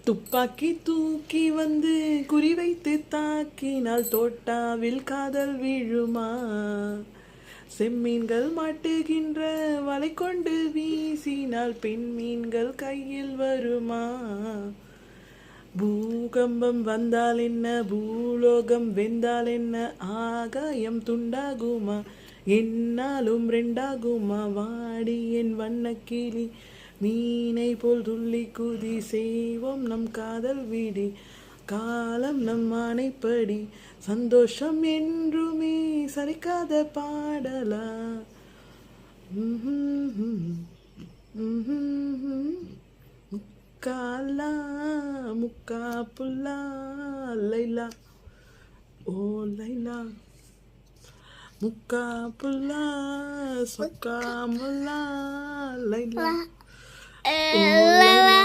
துப்பாக்கி தூக்கி வந்து குறிவைத்து தாக்கினால் தோட்டாவில் காதல் விழுமா? செம்மீன்கள் மாட்டுகின்ற வலை கொண்டு வீசினால் பெண் மீன்கள் கையில் வருமா? பூகம்பம் வந்தால் என்ன, பூலோகம் வெந்தால் என்ன, ஆகாயம் துண்டாகுமா, என்னாலும் ரெண்டாகுமா? வாடி என் வண்ணக்கிளி, மீனை போல் துள்ளி குதி, செய்வோம் நம் காதல் விடி, காலம் நம் ஆணைப்படி, சந்தோஷம் என்றுமே சலிக்காத பாடலா. முக்காலா முக்கா புல்லா லைலா, ஓ லைலா, முக்கா புல்லா சொக்கா முல்லா லைலா, ஓ லைலா.